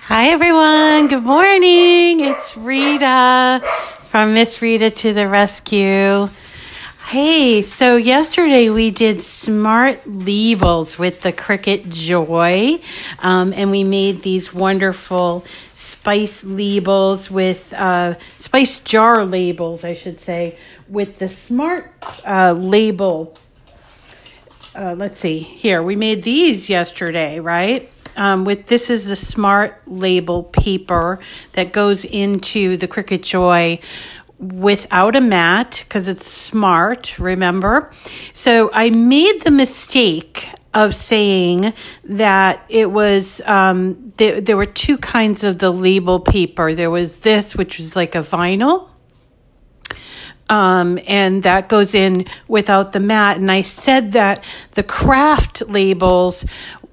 Hi everyone, good morning. It's Rita from Miss Rita to the Rescue. Hey, so yesterday we did smart labels with the Cricut Joy, and we made these wonderful spice labels with, spice jar labels, I should say, with the smart label. Let's see, here, we made these yesterday, right? This is the smart label paper that goes into the Cricut Joy without a mat because it's smart, remember? So I made the mistake of saying that it was, there were two kinds of the label paper. There was this, which was like a vinyl. And that goes in without the mat. And I said that the Kraft labels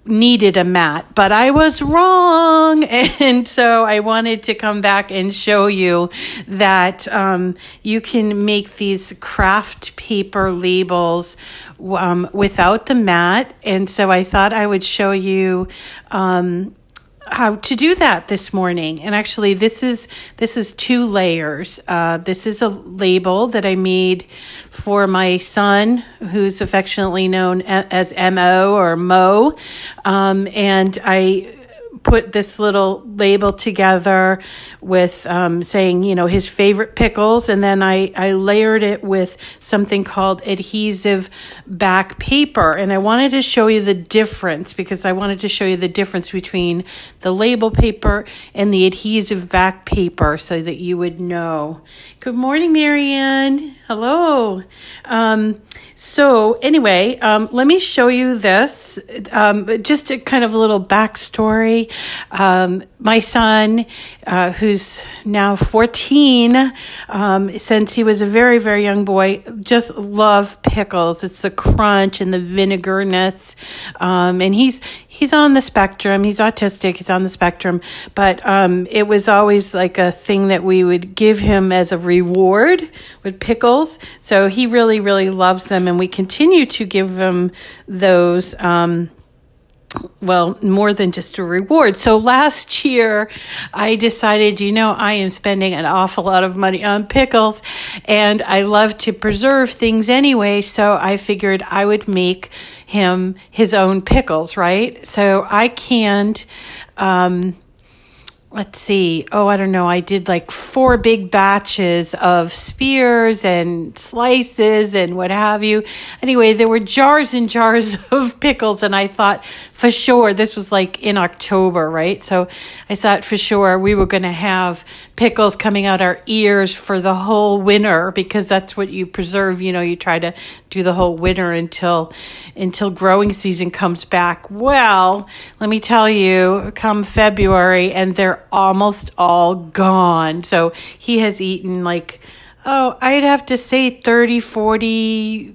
needed a mat, but I was wrong. And so I wanted to come back and show you that you can make these Kraft paper labels without the mat. And so I thought I would show you how to do that this morning. And actually this is 2 layers. This is a label that I made for my son, who's affectionately known as Mo or Mo. And I put this little label together with saying, his favorite pickles. And then I layered it with something called Adhesive Backed Paper. And I wanted to show you the difference because I wanted to show you the difference between the label paper and the Adhesive Backed Paper so that you would know. Good morning, Marianne. Hello. So anyway, let me show you this. Just a kind of a little backstory. My son, who's now 14, since he was a very, very young boy, just loved pickles. It's the crunch and the vinegarness. And he's on the spectrum. He's autistic. He's on the spectrum. But it was always like a thing that we would give him as a reward with pickles. So he really, really loves them. And we continue to give him those, more than just a reward. So last year, I decided, I am spending an awful lot of money on pickles, and I love to preserve things anyway, so I figured I would make him his own pickles, right? So I canned, let's see. I don't know. I did like 4 big batches of spears and slices and what have you. Anyway, there were jars and jars of pickles, and I thought for sure this was like in October, right? So I thought for sure we were going to have pickles coming out our ears for the whole winter because that's what you preserve. You try to do the whole winter until growing season comes back. Well, let me tell you, come February, and they're almost all gone. So he has eaten I'd have to say 30, 40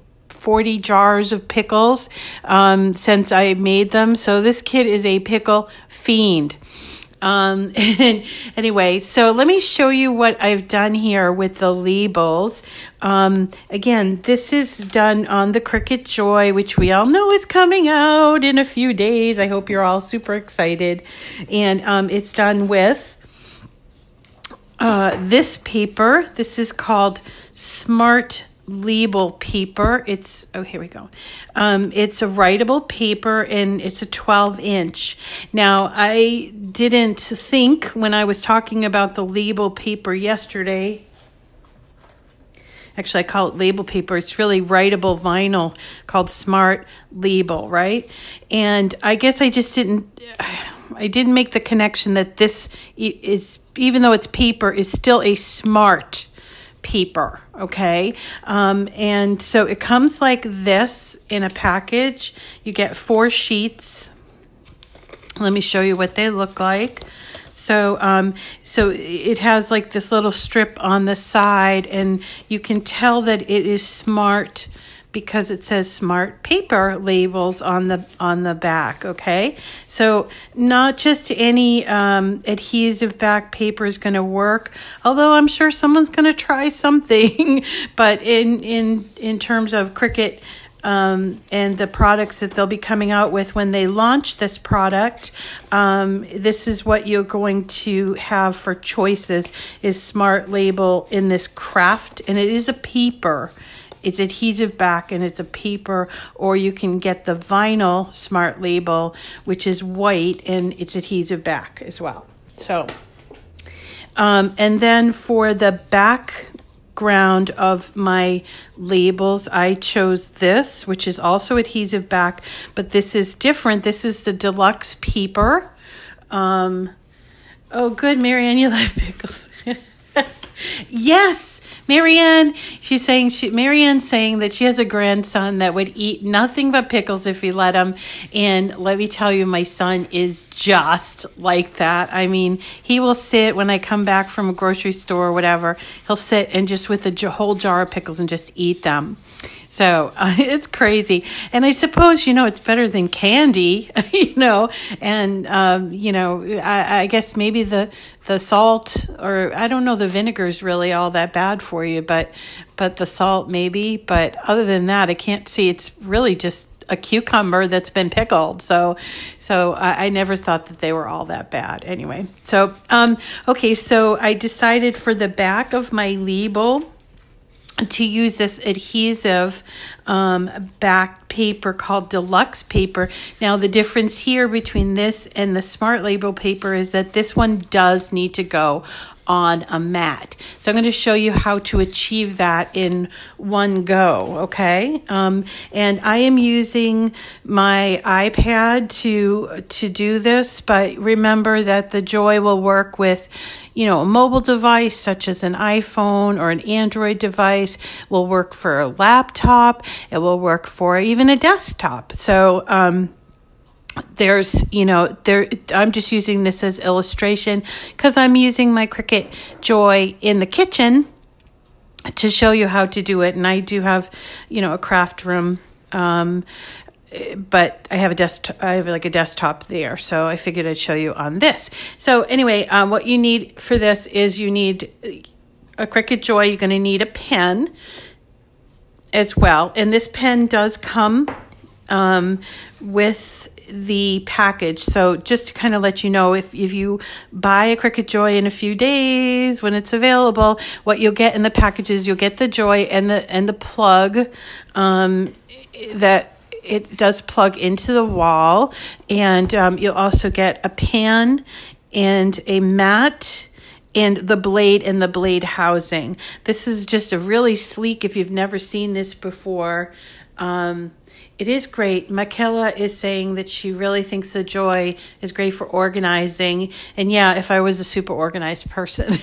jars of pickles since I made them. So this kid is a pickle fiend. And anyway, so let me show you what I've done here with the labels. Again, this is done on the Cricut Joy, which we all know is coming out in a few days. I hope you're all super excited. And it's done with this paper. This is called Smart Label Paper. Here we go. It's a writable paper, and it's a 12-inch. Now, I didn't think when I was talking about the label paper yesterday. Actually, I call it label paper. It's really writable vinyl called Smart Label, right? And I guess I didn't make the connection that this is, even though it's paper, is still a smart paper, okay? And so it comes like this in a package. You get 4 sheets. Let me show you what they look like. So it has like this little strip on the side, and you can tell that it is smart because it says Smart Paper Labels on the back, okay? So not just any adhesive back paper is going to work, although I'm sure someone's going to try something. But in terms of Cricut and the products that they'll be coming out with when they launch this product. This is what you're going to have for choices is Smart Label in this Kraft, and it is a paper. It's adhesive back and it's a paper, or you can get the vinyl Smart Label, which is white and it's adhesive back as well. So, and then for the background of my labels, I chose this, which is also adhesive back, but this is different. This is the deluxe paper. Oh, good, Marianne, you love pickles. Yes, Marianne's saying that she has a grandson that would eat nothing but pickles if you let him. And let me tell you, my son is just like that. I mean, he will sit when I come back from a grocery store or whatever, he'll sit and just with a whole jar of pickles and just eat them. So it's crazy. And I suppose, it's better than candy, and, I guess maybe the salt, or I don't know, the vinegar is really all that bad for you, but the salt maybe. But other than that, I can't see. It's really just a cucumber that's been pickled. So I never thought that they were all that bad anyway. So, okay. So I decided for the back of my label to use this adhesive back paper called Deluxe Paper. Now, the difference here between this and the Smart Label paper is that this one does need to go on a mat. So I'm going to show you how to achieve that in one go, okay? And I am using my iPad to do this, but remember that the Joy will work with, a mobile device such as an iPhone or an Android device, will work for a laptop, it will work for even a desktop. So, I'm just using this as illustration because I'm using my Cricut Joy in the kitchen to show you how to do it. And I do have, a craft room, but I have a desktop there. So I figured I'd show you on this. So anyway, what you need for this is you need a Cricut Joy. You're going to need a pen as well. And this pen does come with the package. So just to kind of let you know, if you buy a Cricut Joy in a few days when it's available, what you'll get in the package is you'll get the Joy and the plug that it does plug into the wall, and you'll also get a pan and a mat and the blade housing. This is just a really sleek, if you've never seen this before, it is great. Michaela is saying that she really thinks the Joy is great for organizing. And yeah, if I was a super organized person,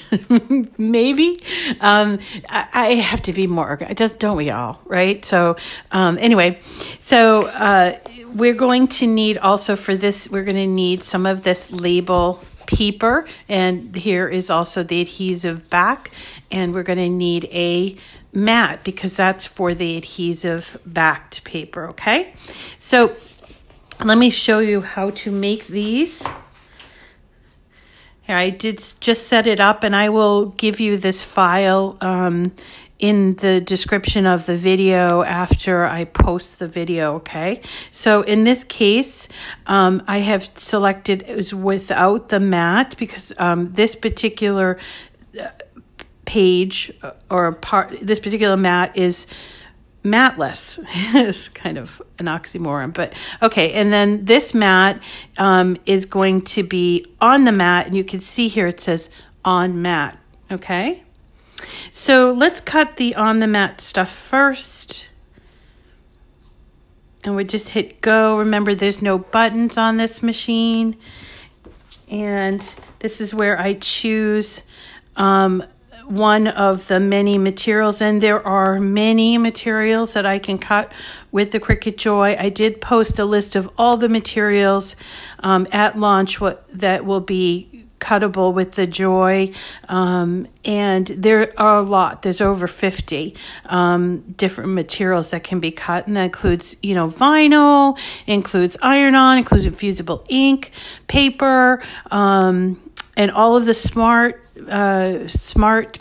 maybe. I have to be more organized. Don't we all, right? So anyway, we're going to need also for this, we're going to need some of this label paper. And here is also the adhesive back. And we're going to need a mat because that's for the adhesive backed paper, okay? So let me show you how to make these. Here, I did just set it up, and I will give you this file in the description of the video after I post the video, okay? So in this case, I have selected it was without the mat because this particular page or part, this particular mat is matless. It's kind of an oxymoron, but okay. And then this mat is going to be on the mat, and you can see here it says on mat, okay? So let's cut the on the mat stuff first. And we just hit go. Remember, there's no buttons on this machine. And this is where I choose one of the many materials, and there are many materials that I can cut with the Cricut Joy. I did post a list of all the materials at launch that will be cuttable with the Joy, and there are a lot. There's over 50 different materials that can be cut, and that includes, vinyl, includes iron-on, includes infusible ink, paper, all of the smart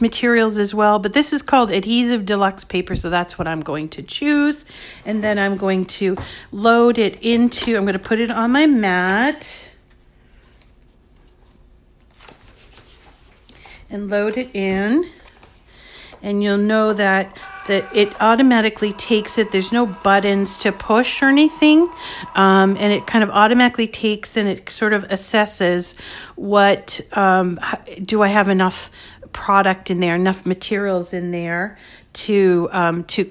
materials as well. But this is called Adhesive Deluxe Paper, so that's what I'm going to choose. And then I'm going to load it into, I'm going to put it on my mat and load it in. And you'll know that it automatically takes it. There's no buttons to push or anything. And it kind of automatically takes and it sort of assesses what, do I have enough product in there, enough materials in there to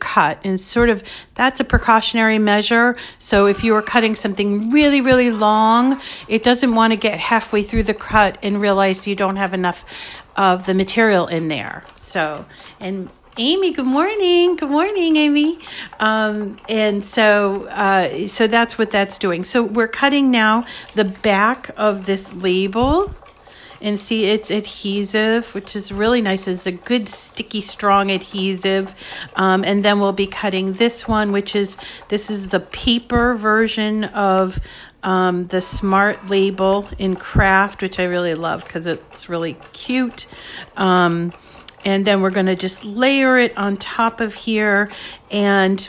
cut. And sort of, that's a precautionary measure. So if you are cutting something really, really long, it doesn't want to get halfway through the cut and realize you don't have enough of the material in there. So, and Amy, good morning. Good morning, Amy. And so that's what that's doing. So we're cutting now the back of this label. And see, it's adhesive, which is really nice. It's a good, sticky, strong adhesive. And then we'll be cutting this one, this is the paper version of the Smart Label in Kraft, which I really love because it's really cute. And then we're going to just layer it on top of here, and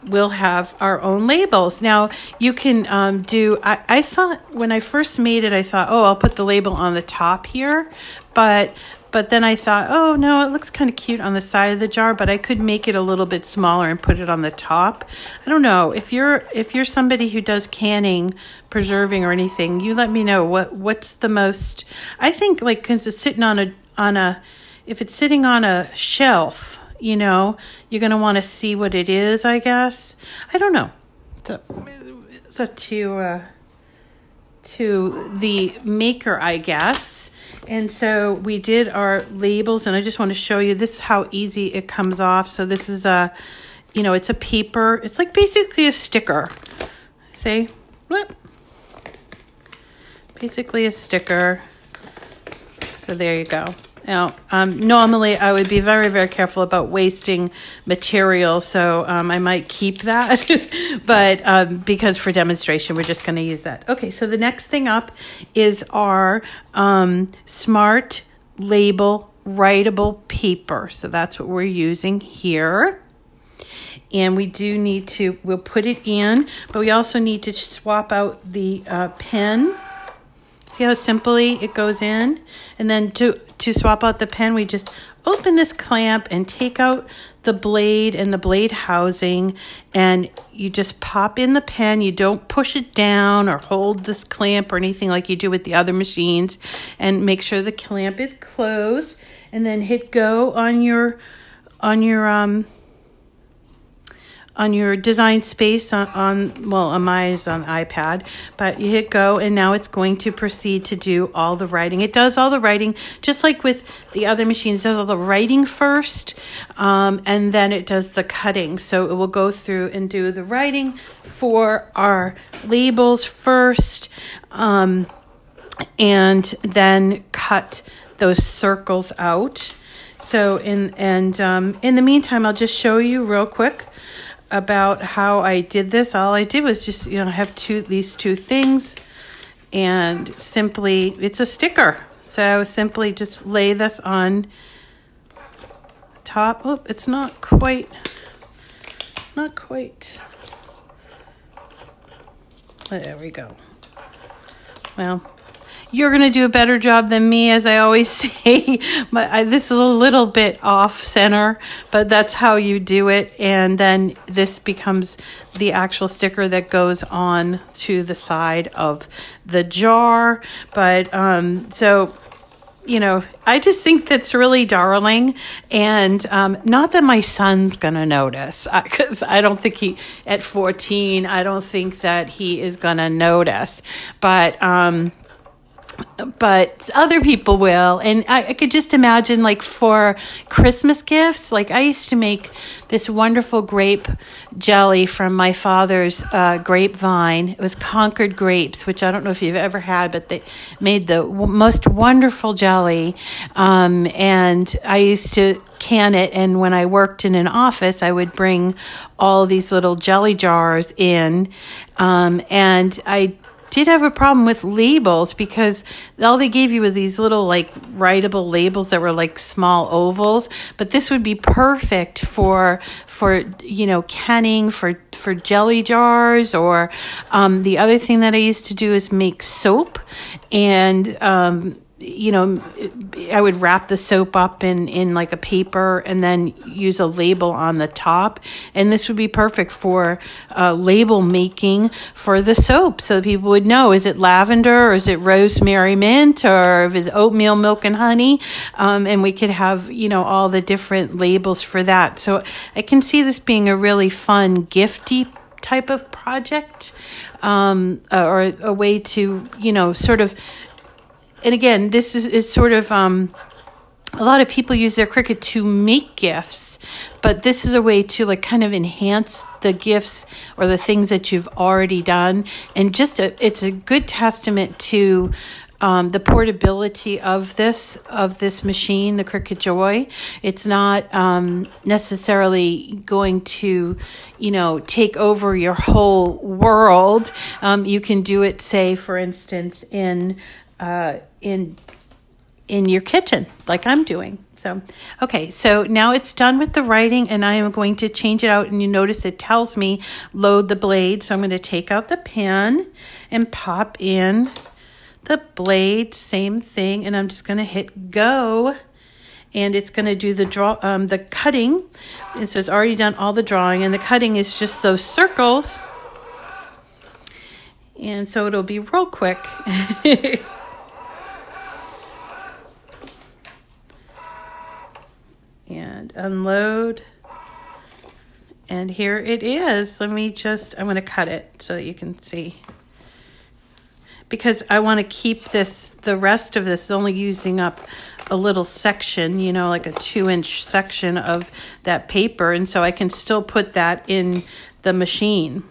we'll have our own labels. Now, you can I thought when I first made it, I thought, oh, I'll put the label on the top here. But then I thought, oh, no, it looks kind of cute on the side of the jar, but I could make it a little bit smaller and put it on the top. I don't know. If you're somebody who does canning, preserving, or anything, you let me know what's the most. I think, like, because it's sitting if it's sitting on a shelf, you know, you're going to want to see what it is, I guess. I don't know. It's up to the maker, I guess. And so we did our labels, and I just want to show you, this is how easy it comes off. So this is it's a paper. It's like basically a sticker. See? What? Basically a sticker. So there you go. Now, normally I would be very, very careful about wasting material, so I might keep that, but because for demonstration, we're just going to use that. Okay, so the next thing up is our Smart Label writable paper. So that's what we're using here. And we do need to, we'll put it in, but we also need to swap out the pen. See how simply it goes in? And then to swap out the pen, we just open this clamp and take out the blade and the blade housing, and you just pop in the pen. You don't push it down or hold this clamp or anything like you do with the other machines, and make sure the clamp is closed, and then hit go on your design space on mine is on iPad, but you hit go, and now it's going to proceed to do all the writing. It does all the writing, just like with the other machines, it does all the writing first, and then it does the cutting. So it will go through and do the writing for our labels first, and then cut those circles out. So in the meantime, I'll just show you real quick about how I did this. All I did was just, have these two things, and simply, it's a sticker. So simply just lay this on top. Oh, it's not quite. There we go. Well, you're going to do a better job than me, as I always say. This is a little bit off center, but that's how you do it. And then this becomes the actual sticker that goes on to the side of the jar. But so, I just think that's really darling. And not that my son's going to notice, because I don't think at 14, I don't think that he is going to notice. But other people will. And I could just imagine, like, for Christmas gifts, like, I used to make this wonderful grape jelly from my father's grapevine. It was Concord grapes, which I don't know if you've ever had, but they made the most wonderful jelly. And I used to can it, and when I worked in an office, I would bring all these little jelly jars in, and I did have a problem with labels because all they gave you were these little like writable labels that were like small ovals, but this would be perfect for canning for jelly jars, or the other thing that I used to do is make soap, and I would wrap the soap up in like a paper and then use a label on the top. And this would be perfect for label making for the soap, so that people would know, is it lavender, or is it rosemary mint, or is it oatmeal milk and honey? And we could have, all the different labels for that. So I can see this being a really fun, gifty type of project, or a way to, sort of. And again, this is sort of, a lot of people use their Cricut to make gifts, but this is a way to like kind of enhance the gifts or the things that you've already done. And it's a good testament to the portability of this machine, the Cricut Joy. It's not necessarily going to, take over your whole world. You can do it, say, for instance, in your kitchen, like I'm doing. So, okay, so now it's done with the writing, and I am going to change it out, and you notice it tells me load the blade. So I'm going to take out the pen and pop in the blade, same thing, and I'm just going to hit go, and it's going to do the cutting. It says already done all the drawing, and the cutting is just those circles, and so it'll be real quick. And unload, and here it is. I'm going to cut it so that you can see, because I want to keep the rest of this only using up a little section, like a 2-inch section of that paper, and so I can still put that in the machine,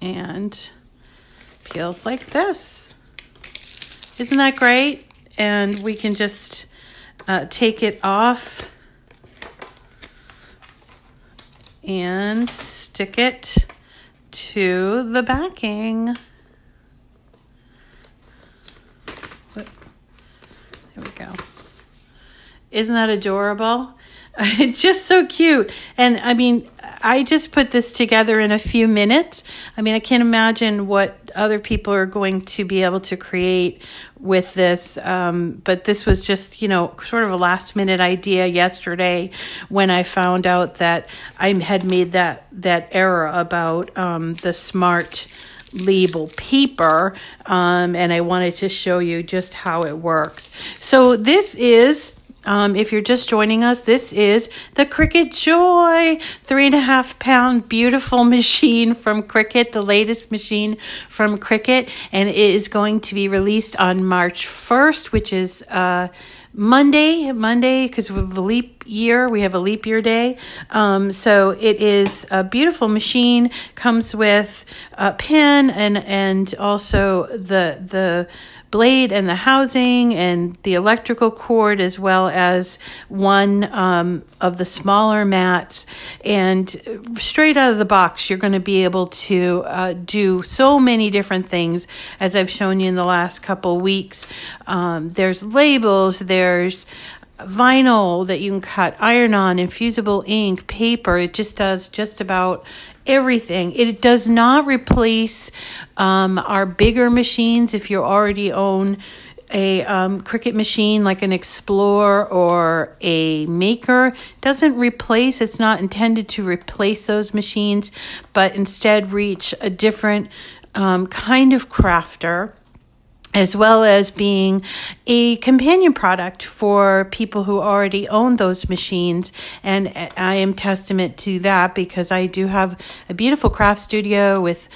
and peels like this. Isn't that great? And we can just take it off and stick it to the backing. There we go. Isn't that adorable? It's just so cute. And I mean, I just put this together in a few minutes. I mean, I can't imagine what other people are going to be able to create with this. But this was just, sort of a last minute idea yesterday when I found out that I had made that error about the smart label paper. And I wanted to show you just how it works. So this is, if you're just joining us, this is the Cricut Joy 3.5 pound beautiful machine from Cricut, the latest machine from Cricut, and it is going to be released on March 1st, which is Monday, because we have a leap year. We have a leap year day. So it is a beautiful machine. Comes with a pen and also the blade and the housing and the electrical cord, as well as one of the smaller mats. And straight out of the box, you're going to be able to do so many different things, as I've shown you in the last couple weeks. There's labels, there's vinyl that you can cut, iron-on, infusible ink, paper. It just does just about everything. It does not replace our bigger machines. If you already own a Cricut machine like an Explorer or a Maker, doesn't replace. It's not intended to replace those machines, but instead reach a different kind of crafter, as well as being a companion product for people who already own those machines. And I am testament to that, because I do have a beautiful craft studio with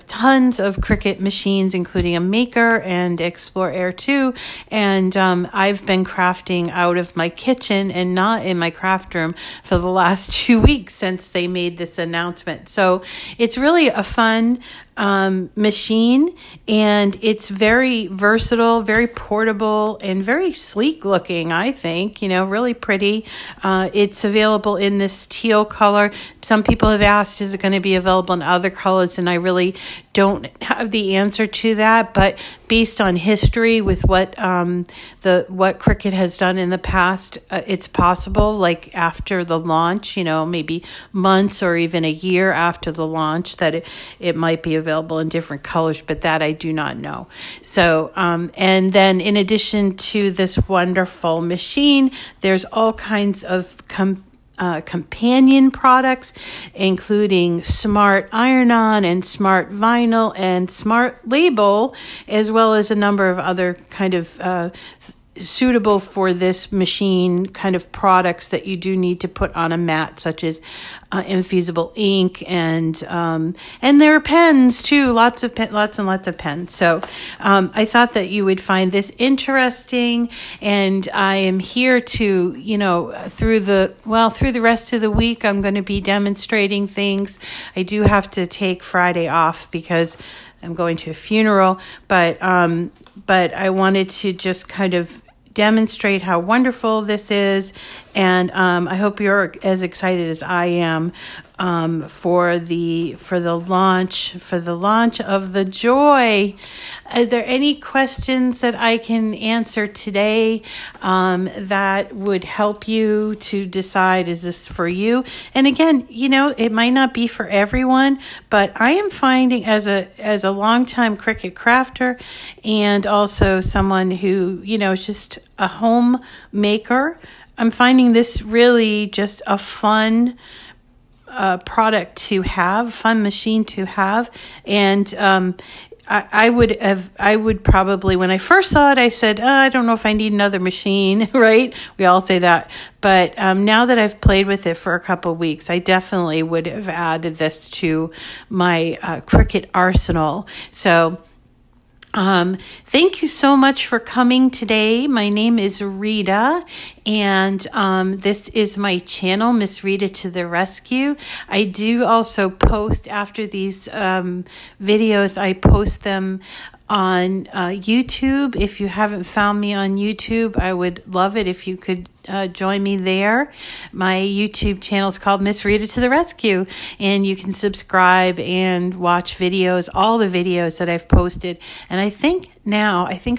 tons of Cricut machines, including a Maker and Explorer Air 2. And I've been crafting out of my kitchen and not in my craft room for the last 2 weeks since they made this announcement. So it's really a fun machine, and it's very versatile, very portable, and very sleek looking, I think, really pretty. It's available in this teal color. Some people have asked, is it going to be available in other colors? And I really don't have the answer to that, but based on history with what Cricut has done in the past, it's possible, like after the launch, maybe months or even a year after the launch, that it might be available in different colors, but that I do not know. So, and then in addition to this wonderful machine, there's all kinds of companion products, including Smart Iron-On and Smart Vinyl and Smart Label, as well as a number of other kind of suitable for this machine kind of products that you do need to put on a mat, such as infusible ink, and there are pens too, lots and lots of pens. So I thought that you would find this interesting, and I am here to, through the rest of the week, I'm going to be demonstrating things. I do have to take Friday off because I'm going to a funeral, but I wanted to just kind of demonstrate how wonderful this is, and I hope you're as excited as I am for the launch of the Joy. Are there any questions that I can answer today that would help you to decide, is this for you? And again, it might not be for everyone, but I am finding as a longtime Cricut crafter, and also someone who is just a homemaker, I'm finding this really just a fun product to have, fun machine to have. And I would probably, when I first saw it, I said, I don't know if I need another machine, right? We all say that. But now that I've played with it for a couple of weeks, I definitely would have added this to my Cricut arsenal. So thank you so much for coming today. My name is Rita, and this is my channel, Miss Rita to the Rescue. I do also post after these videos. I post them on YouTube. If you haven't found me on YouTube, I would love it if you could join me there. My YouTube channel is called Miss Rita to the Rescue, and you can subscribe and watch videos, all the videos that I've posted. And I think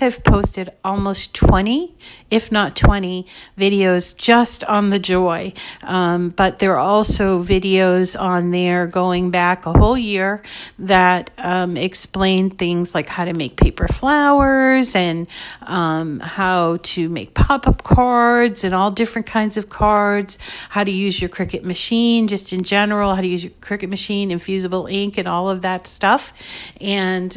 I've posted almost 20, if not 20, videos just on the Joy. But there are also videos on there going back a whole year that explain things like how to make paper flowers, and how to make pop-up cards, and all different kinds of cards, how to use your Cricut machine, just in general, how to use your Cricut machine, infusible ink, and all of that stuff. And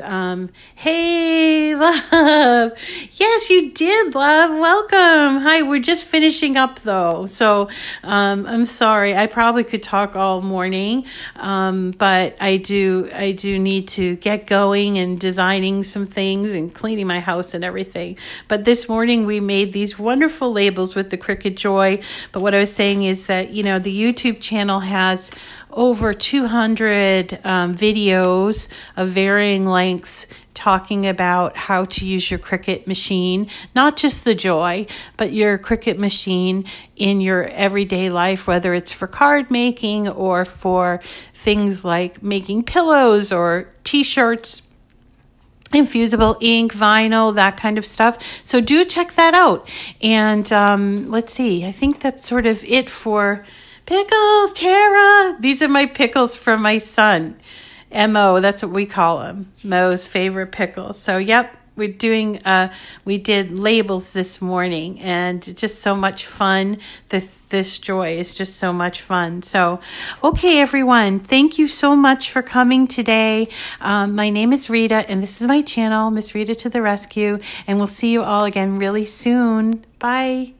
hey, love. Yes, you did, love. Welcome. Hi, we're just finishing up though. So I'm sorry. I probably could talk all morning, but I do need to get going and designing some things and cleaning my house and everything. But this morning we made these wonderful labels with the Cricut Joy. But what I was saying is that, the YouTube channel has over 200 videos of varying lengths talking about how to use your Cricut machine, not just the Joy, but your Cricut machine in your everyday life, whether it's for card making or for things like making pillows or t-shirts, infusible ink, vinyl, that kind of stuff. So do check that out. And let's see, I think that's sort of it for pickles. Tara, these are my pickles from my son, Mo. That's what we call him, Mo's favorite pickles. So yep, we did labels this morning, and just so much fun. This Joy is just so much fun. So, okay, everyone, thank you so much for coming today. My name is Rita, and this is my channel, Miss Rita to the Rescue, and we'll see you all again really soon. Bye.